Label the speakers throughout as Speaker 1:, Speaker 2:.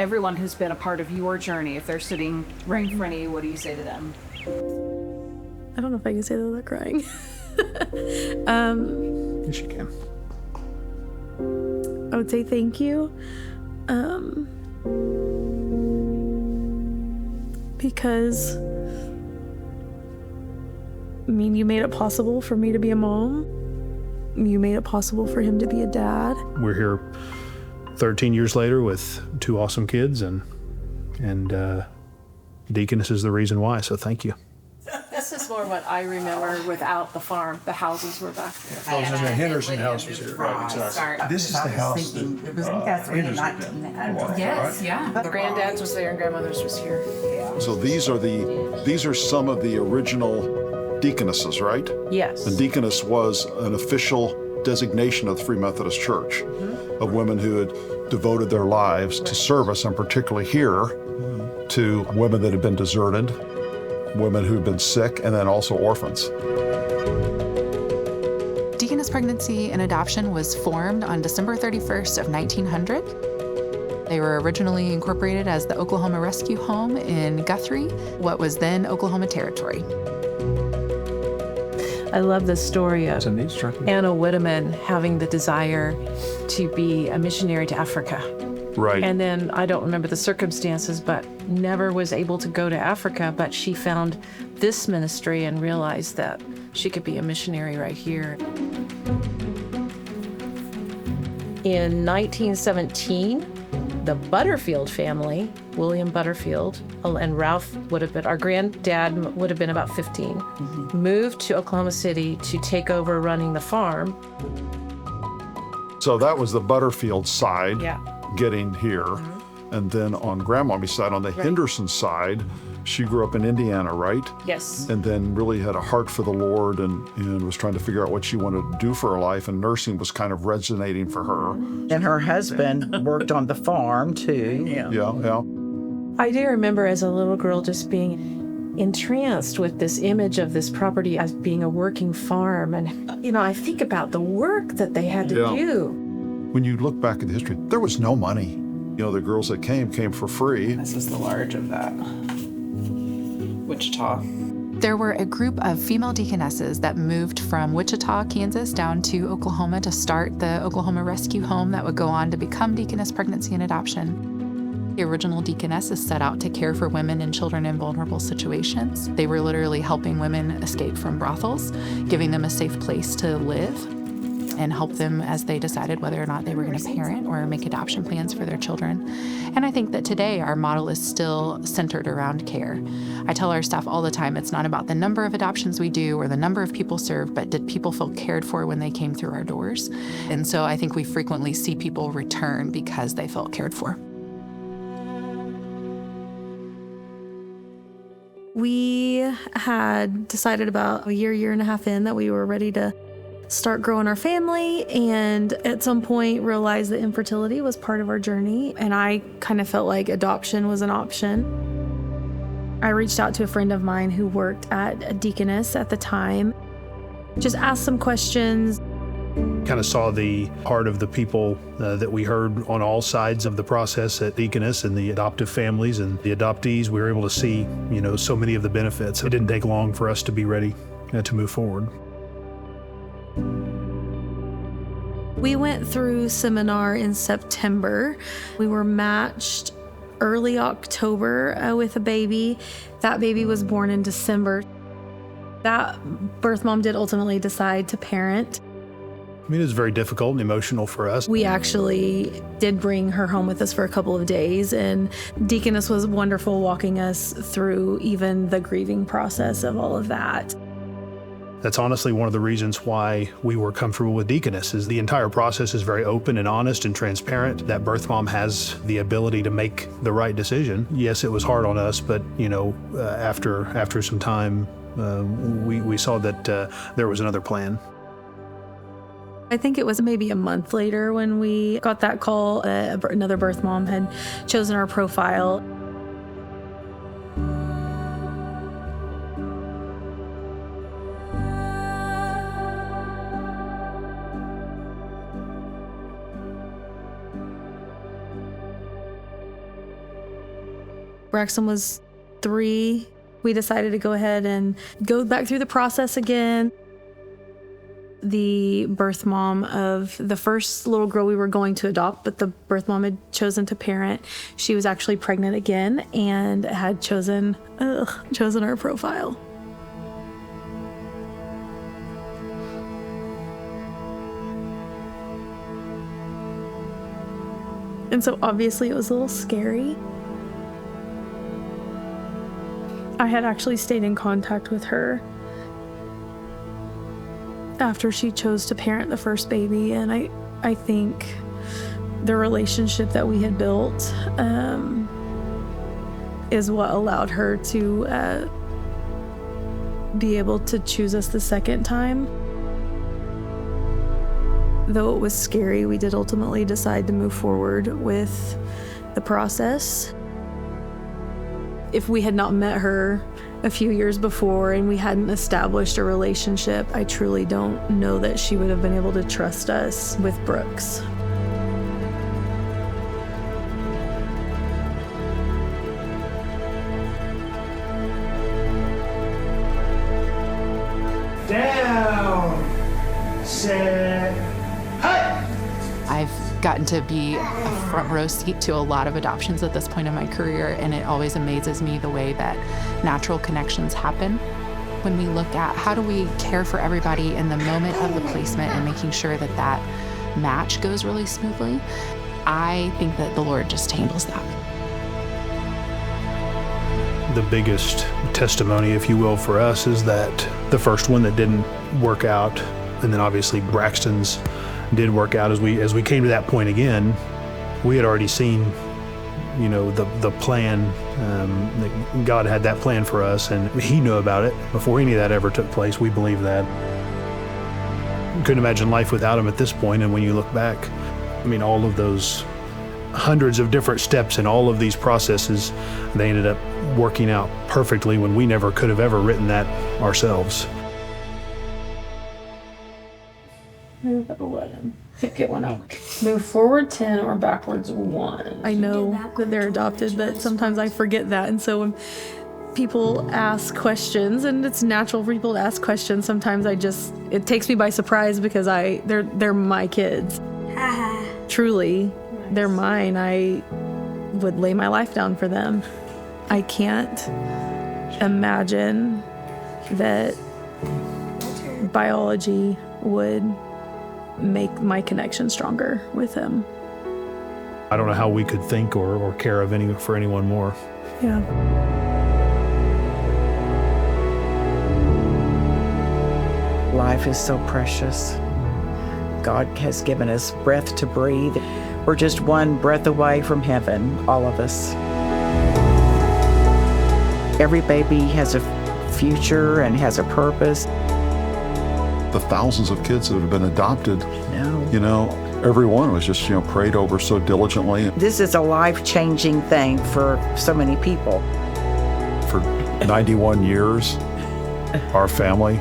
Speaker 1: everyone who's been a part of your journey, if they're sitting right in front of you, what do you say to them?
Speaker 2: I don't know if I can say that without crying.
Speaker 3: Yes, you can.
Speaker 2: I would say thank you. Because, you made it possible for me to be a mom. You made it possible for him to be a dad.
Speaker 3: We're here 13 years later with 2 awesome kids, and Deaconess is the reason why, so thank you.
Speaker 1: This is more what I remember without the farm. The houses were back there.
Speaker 4: Oh, so the Henderson house was here, right? Exactly. This is the house that
Speaker 5: It was really 1900.
Speaker 1: Yes, yeah. The granddad's was there and grandmother's was here.
Speaker 6: So these are some of the original deaconesses, right?
Speaker 1: Yes.
Speaker 6: And deaconess was an official designation of the Free Methodist Church of women who had devoted their lives to service, and particularly here to women that had been deserted, women who'd been sick, and then also orphans.
Speaker 7: Deaconess Pregnancy and Adoption was formed on December 31st of 1900. They were originally incorporated as the Oklahoma Rescue Home in Guthrie, what was then Oklahoma Territory.
Speaker 8: I love the story of Anna Whitteman having the desire to be a missionary to Africa.
Speaker 3: Right.
Speaker 8: And then I don't remember the circumstances, but never was able to go to Africa, but she found this ministry and realized that she could be a missionary right here. In 1917, the Butterfield family, William Butterfield and Ralph would have been, our granddad would have been about 15, moved to Oklahoma City to take over running the farm.
Speaker 6: So that was the Butterfield side.
Speaker 8: Yeah.
Speaker 6: Getting here. And then on Grandmommy's side, on the Henderson side, she grew up in Indiana, right?
Speaker 8: Yes.
Speaker 6: And then really had a heart for the Lord and was trying to figure out what she wanted to do for her life, and nursing was kind of resonating for her.
Speaker 5: And her husband worked on the farm too.
Speaker 6: Yeah.
Speaker 8: I do remember as a little girl just being entranced with this image of this property as being a working farm. And, I think about the work that they had to do.
Speaker 6: When you look back at the history, there was no money. The girls that came for free.
Speaker 9: This is the large of that. Wichita.
Speaker 7: There were a group of female deaconesses that moved from Wichita, Kansas, down to Oklahoma to start the Oklahoma Rescue Home that would go on to become Deaconess Pregnancy and Adoption. The original deaconesses set out to care for women and children in vulnerable situations. They were literally helping women escape from brothels, giving them a safe place to live, and help them as they decided whether or not they were going to parent or make adoption plans for their children. And I think that today our model is still centered around care. I tell our staff all the time, it's not about the number of adoptions we do or the number of people served, but did people feel cared for when they came through our doors? And so I think we frequently see people return because they felt cared for.
Speaker 2: We had decided about a year and a half in that we were ready to start growing our family, and at some point realized that infertility was part of our journey, and I kind of felt like adoption was an option. I reached out to a friend of mine who worked at a Deaconess at the time, just asked some questions.
Speaker 3: Kind of saw the heart of the people that we heard on all sides of the process at Deaconess, and the adoptive families and the adoptees. We were able to see, so many of the benefits. It didn't take long for us to be ready to move forward.
Speaker 2: We went through seminar in September. We were matched early October with a baby. That baby was born in December. That birth mom did ultimately decide to parent.
Speaker 3: It was very difficult and emotional for us.
Speaker 2: We actually did bring her home with us for a couple of days, and Deaconess was wonderful walking us through even the grieving process of all of that.
Speaker 3: That's honestly one of the reasons why we were comfortable with Deaconess, is the entire process is very open and honest and transparent. That birth mom has the ability to make the right decision. Yes, it was hard on us, but after some time, we saw that there was another plan.
Speaker 2: I think it was maybe a month later when we got that call. Another birth mom had chosen our profile. Braxton was 3. We decided to go ahead and go back through the process again. The birth mom of the first little girl we were going to adopt, but the birth mom had chosen to parent. She was actually pregnant again and had chosen our profile. And so obviously it was a little scary. I had actually stayed in contact with her after she chose to parent the first baby, and I think the relationship that we had built is what allowed her to be able to choose us the second time. Though it was scary, we did ultimately decide to move forward with the process. If we had not met her a few years before and we hadn't established a relationship, I truly don't know that she would have been able to trust us with Brooks.
Speaker 4: Down, set, hut.
Speaker 7: I've gotten to be a front row seat to a lot of adoptions at this point in my career, and it always amazes me the way that natural connections happen. When we look at how do we care for everybody in the moment of the placement and making sure that that match goes really smoothly, I think that the Lord just handles that.
Speaker 3: The biggest testimony, if you will, for us is that the first one that didn't work out, and then obviously Braxton's did work out. As we came to that point again, we had already seen, the plan, that God had that plan for us, and He knew about it before any of that ever took place. We believe that. Couldn't imagine life without Him at this point. And when you look back, all of those hundreds of different steps in all of these processes, they ended up working out perfectly when we never could have ever written that ourselves.
Speaker 1: Move at 11. Get one out. Move forward 10 or backwards 1.
Speaker 2: I know that they're adopted, but sometimes I forget that. And so when people ask questions, and it's natural for people to ask questions, sometimes it takes me by surprise because they're my kids. Truly, they're mine. I would lay my life down for them. I can't imagine that biology would make my connection stronger with him.
Speaker 3: I don't know how we could think or care for anyone more.
Speaker 2: Yeah.
Speaker 5: Life is so precious. God has given us breath to breathe. We're just one breath away from heaven, all of us. Every baby has a future and has a purpose.
Speaker 6: The thousands of kids that have been adopted, every one was just, prayed over so diligently.
Speaker 5: This is a life-changing thing for so many people.
Speaker 6: For 91 years, our family,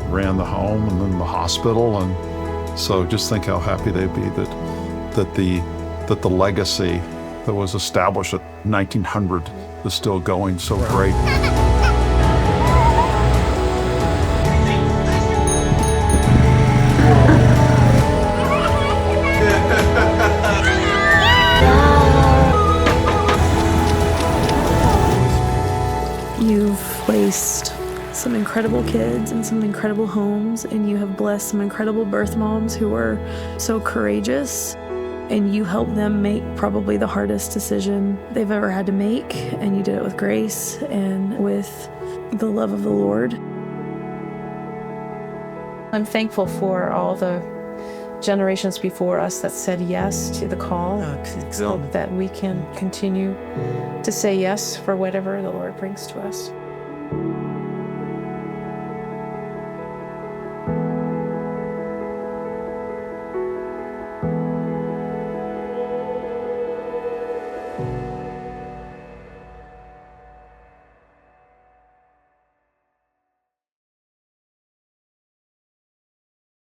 Speaker 6: ran the home and then the hospital. And so just think how happy they'd be that the legacy that was established at 1900 is still going so great.
Speaker 2: You've placed some incredible kids in some incredible homes, and you have blessed some incredible birth moms who are so courageous, and you helped them make probably the hardest decision they've ever had to make, and you did it with grace and with the love of the Lord.
Speaker 8: I'm thankful for all the generations before us that said yes to the call, so that we can continue to say yes for whatever the Lord brings to us.